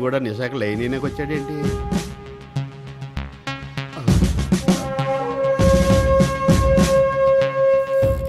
కూడా నిశాఖ లైనీకి వచ్చాడేంటి?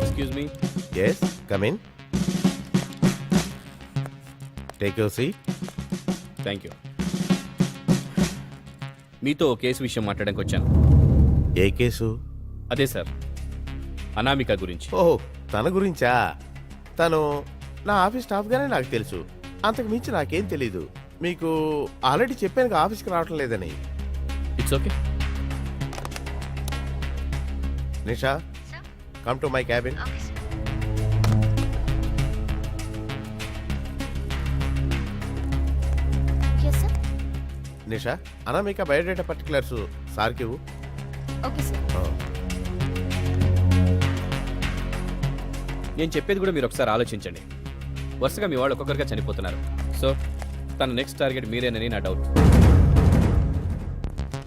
Excuse me. Yes, come in. Take your seat. Thank you. మీతో కేసు విషయం మాట్లాడడానికి వచ్చాను. ఏ కేసు? అదే సార్, అనామిక గురించి. ఓహ్, తన గురించా? తను నా ఆఫీస్ స్టాఫ్గానే నాకు తెలుసు. అంతకు మించి నాకేం తెలీదు. మీకు ఆల్రెడీ చెప్పాను ఆఫీస్కి రావటం లేదని. It's okay. Nisha, come to my cabin. Nisha, Anamika biodata particulars సార్కి ఇవ్వు. Okay sir. నేను చెప్పేది కూడా మీరు ఒకసారి ఆలోచించండి. వరుసగా మీ వాళ్ళు ఒక్కొక్కరిగా చనిపోతున్నారు. సో తన నెక్స్ట్ టార్గెట్ మీరేనని నా డౌట్.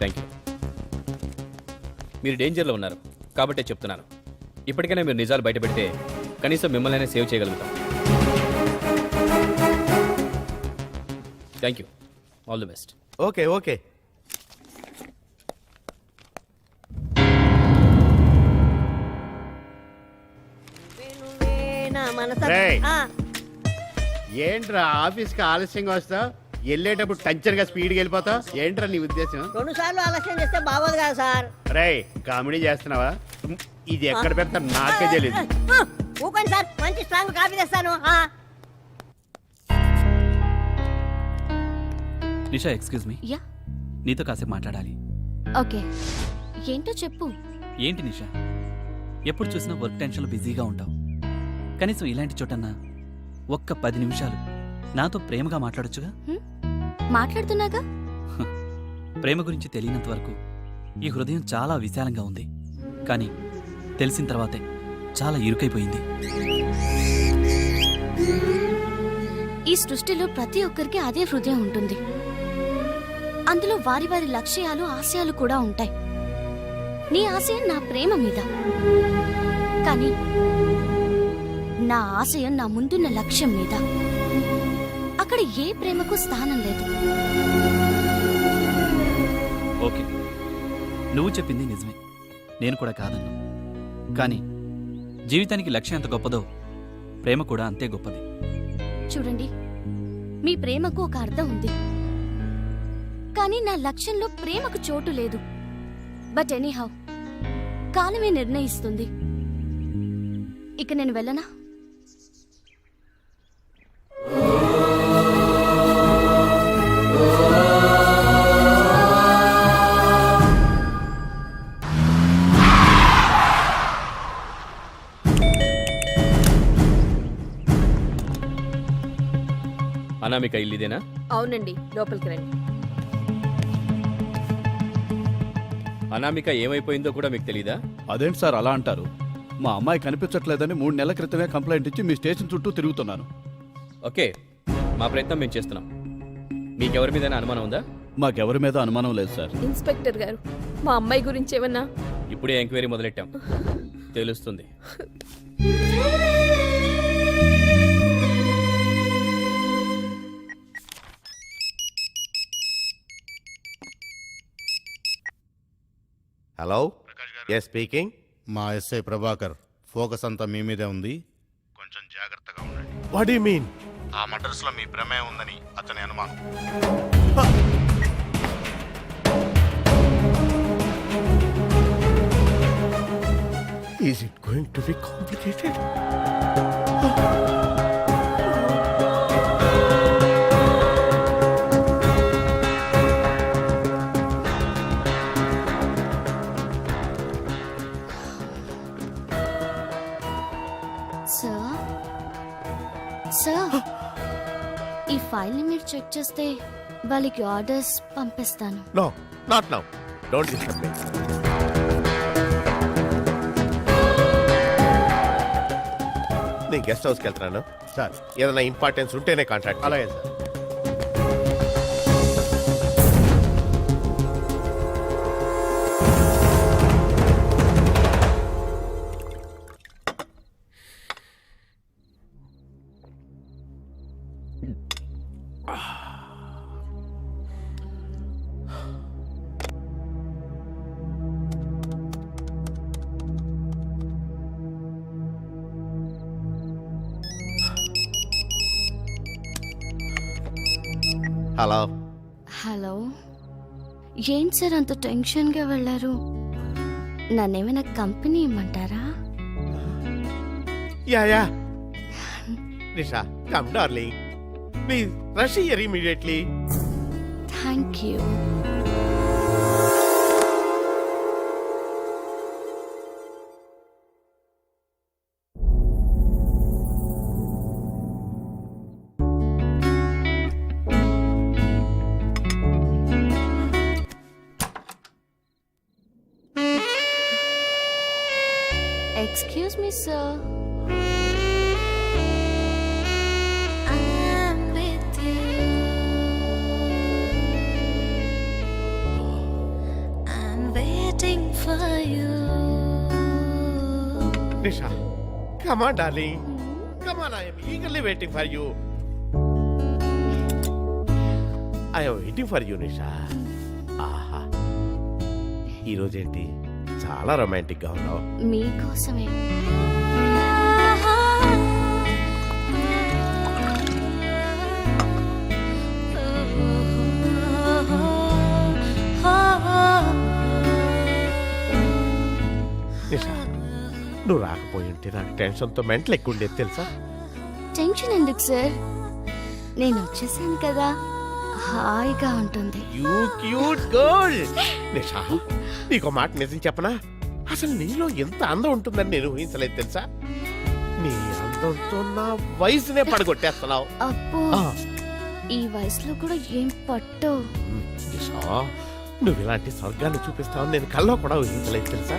Thank you. మీరు డేంజర్లో ఉన్నారు కాబట్టే చెప్తున్నాను. ఇప్పటికైనా మీరు నిజాలు బయటపెడితే కనీసం మిమ్మల్ని సేవ్ చేయగలుగుతాం. Thank you. All the best. Okay okay. ఏంట్రా ఆఫీస్కి ఆలస్యంగా వస్తావు? వెళ్ళేటప్పుడు టంచర్గా స్పీడ్గా వెళ్ళిపోతావు ఏంట్రా నీ ఉద్దేశం? 2 సార్లు ఆలస్యం చేస్తే బాగోదు కదా సార్. రే కామెడీ చేస్తున్నావా? ఇది ఎక్కడ పెడతా నాకే తెలియదు. ఊకోండి సార్, మంచి స్ట్రాంగ్ కాఫీ తెస్తాను. నిషా, ఎక్స్క్యూజ్ మీ. యా, నీతో కాసేపు మాట్లాడాలి. ఓకే. ఏంటో చెప్పు. ఏంటి నిషా, ఎప్పుడు చూసినా వర్క్ టెన్షన్లో బిజీగా ఉంటావు. కనీసం ఇలాంటి చోటన్నా ఒక్క 10 నిమిషాలు నాతో ప్రేమగా మాట్లాడొచ్చుగా? మాట్లాడుతున్నాగా. ప్రేమ గురించి తెలియనంత వరకు ఈ హృదయం చాలా విశాలంగా ఉంది. కానీ తెలిసిన తర్వాతే చాలా ఇరుకైపోయింది. ఈ సృష్టిలో ప్రతి ఒక్కరికి అదే హృదయం ఉంటుంది. అందులో వారి వారి లక్ష్యాలు, ఆశయాలు కూడా ఉంటాయి. నీ ఆశయం నా ప్రేమ మీద, కానీ నా ఆశయం నా ముందున్న లక్ష్యం మీద. అక్కడ ఏ ప్రేమకు స్థానం లేదు. ఓకే, నువ్వు చెప్పింది నిజమే, నేను కూడా కాదన్నా. కానీ జీవితానికి లక్ష్యం ఎంత గొప్పదో ప్రేమ కూడా అంతే గొప్పది. చూడండి, మీ ప్రేమకు ఒక అర్థం ఉంది, కానీ నా లక్ష్యంలో ప్రేమకు చోటు లేదు. బట్ ఎనీహౌ, కాలమే నిర్ణయిస్తుంది. ఇక నేను వెళ్ళనా? అనామిక ఇల్లుదేనా? అవునండి, లోపలికి రండి. అనామిక ఏమైపోయిందో కూడా మీకు తెలీదా? అదేంటి సార్ అలా అంటారు? మా అమ్మాయి కనిపించట్లేదని 3 నెలల క్రితమే కంప్లైంట్ ఇచ్చి మీ స్టేషన్ చుట్టూ తిరుగుతున్నాను. ఓకే, మా ప్రయత్నం మేము చేస్తున్నాం. మీకెవరి మీద అనుమానం ఉందా? మాకెవరి మీద అనుమానం లేదు సార్. ఇన్స్పెక్టర్ గారు, మా అమ్మాయి గురించి ఏమన్నా? ఇప్పుడే ఎంక్వైరీ మొదలెట్టాం, తెలుస్తుంది. Hello, yes speaking. మా ఎస్ఐ ప్రభాకర్, ఫోకస్ అంతా మీ మీదే ఉంది, కొంచెం జాగ్రత్తగా ఉండండి. What you mean? ఆ మర్డర్స్ లో మీ ప్రమేయం ఉందని అతని అనుమానం. Is it going to be complicated? Sir, ఈ ఫైల్ని మీరు చెక్ చేస్తే వాళ్ళకి ఆర్డర్స్ పంపిస్తాను. No, not now. Don't disturb me. నేను గెస్ట్ హౌస్కి వెళ్తున్నాను సార్. ఏదైనా ఇంపార్టెన్స్ ఉంటేనే కాంటాక్ట్. అలాగే సార్. హలో హలో ఏంటి సార్ అంత టెన్షన్గా వెళ్ళారు? నన్నేమైనా కంపెనీ ఇమ్మంటారా? Yeah Nisha come darling please rush here immediately. Thank you. Excuse me, sir. I'm with you. I'm waiting for you. Nisha come on darling come on. I am eagerly waiting for you. I am waiting for you Nisha. ఆహా ఈరోజేంటి చాలా romantic గా ఉన్నావు. మీకోసమే. నిషా నువ్వు రాకపోయి ఉంటే నాకు టెన్షన్తో మెంటల్ ఎక్కువ ఉండేది తెలుసా. టెన్షన్ ఎందుకు సార్? నేను వచ్చేసాను కదా, హాయిగా ఉంటుంది. You cute girl. నిషా నీకు మాట నిజం చెప్పనా, అసలు నీలో ఎంత అందం ఉంటుందని నేను ఊహించలేదు తెలుసా. నీ అందంతో నా వయసునే పడగొట్టేస్తున్నావు. అబ్బో, ఈ వయసులో కూడా ఏం పట్టు. నిషా నువ్వు ఇలాంటి స్వర్గాన్ని చూపిస్తావని నేను కల్లో కూడా ఊహించలేదు తెలుసా.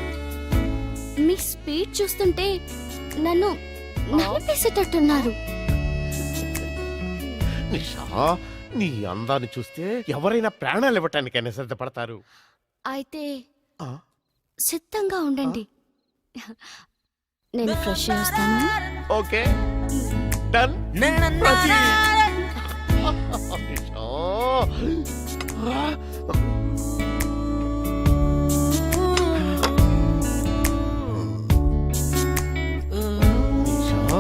మీ స్పీడ్ చూస్తుంటే నన్ను నలిపేసేటట్టున్నారు. నిషా నీ అందాన్ని చూస్తే ఎవరైనా ప్రాణాలు ఇవ్వటానికైనా సిద్ధపడతారు. అయితే ఆ? సిద్ధంగా ఉండండి, నేను ఫ్రెష్ చేస్తాను. Okay done. Nisha.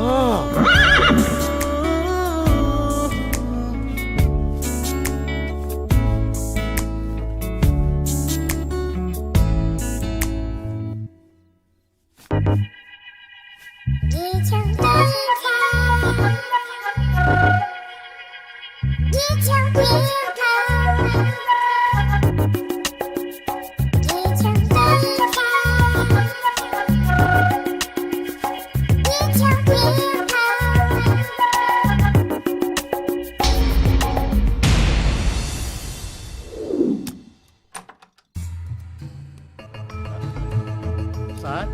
Sir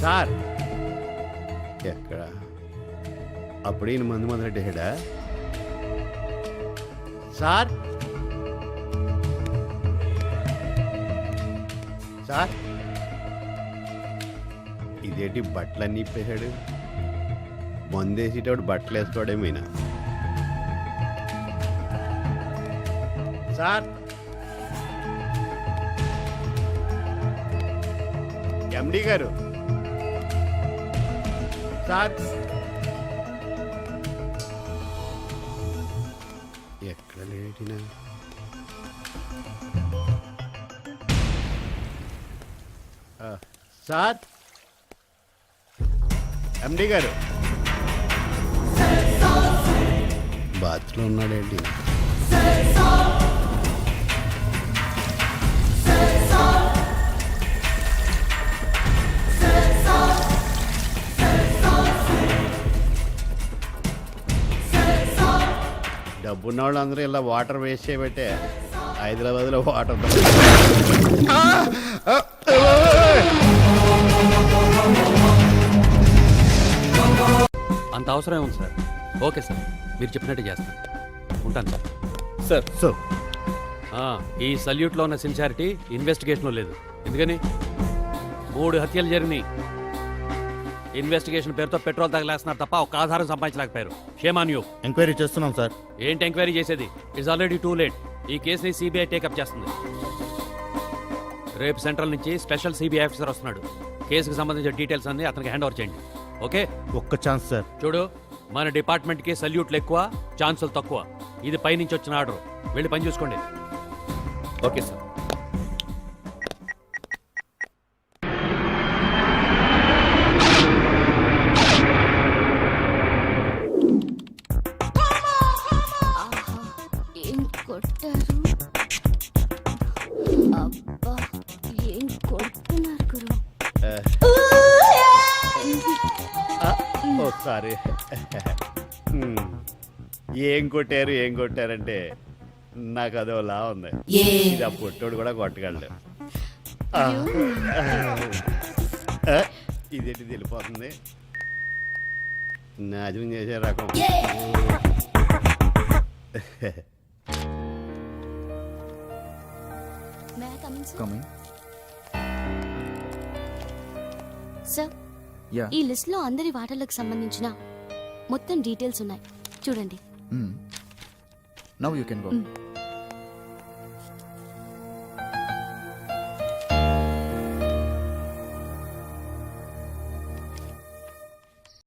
sir ఎక్కడ అప్పుడే మందు మొదలెట్టేడా సార్? సార్ ఇదేంటి బట్టలన్నీ ఇప్పేశాడు? మందేసేటప్పుడు బట్టలు వేసుకోవడమేనా సార్? ఎండి గారు సార్ ఎక్కడ లేటినా? సార్ ఎండి గారు బాత్లో ఉన్నాడేంటి? డబ్బున్న వాళ్ళందరూ ఇలా వాటర్ వేస్ట్ చేయబట్టే హైదరాబాద్లో వాటర్ అంత అవసరం ఉంది సార్. ఓకే సార్, మీరు చెప్పినట్టు చేస్తాను. ఉంటాను సార్. సార్ సో ఈ సల్యూట్లో ఉన్న సిన్సియారిటీ ఇన్వెస్టిగేషన్లో లేదు. ఎందుకని 3 హత్యలు జరిగినాయి. ఇన్వెస్టిగేషన్ పేరుతో పెట్రోల్ తగలేస్తున్నారు తప్ప ఒక ఆధారం సంపాదించలేకపోయారు. Shame on you. ఎంక్వైరీ చేస్తున్నాం సార్. ఏంటి ఎంక్వైరీ చేసేది? It's already too late. ఈ కేసుని సిబిఐ టేకప్ చేస్తుంది. రేపు సెంట్రల్ నుంచి స్పెషల్ సిబిఐ ఆఫీసర్ వస్తున్నాడు. కేసుకు సంబంధించిన డీటెయిల్స్ అన్ని అతనికి హ్యాండ్ ఓవర్ చేయండి. ఓకే? ఒక్క ఛాన్స్ సార్. చూడు, మన డిపార్ట్మెంట్కి సల్యూట్లు ఎక్కువ ఛాన్సులు తక్కువ. ఇది పైనుంచి వచ్చిన ఆర్డర్. వెళ్ళి పని చూసుకోండి. Okay sir. ఆహా, ఏం కొట్టారు. అబ్బా, ఏం కొడుతున్నారు గురు. ఓ సారీ. ఏం కొట్టారంటే నాకు అదోలా ఉంది. ఇది ఆ పొట్టోడు కూడా కొట్టగలడు. ఇదేంటి వెళ్ళిపోతుంది. నాజం చేసే రకం. May I come in, sir? Coming. Sir, yeah. ఈ లిస్ట్ లో అందరి వాటాలకు సంబంధించిన మొత్తం డీటెయిల్స్ ఉన్నాయి, చూడండి. Now you can go.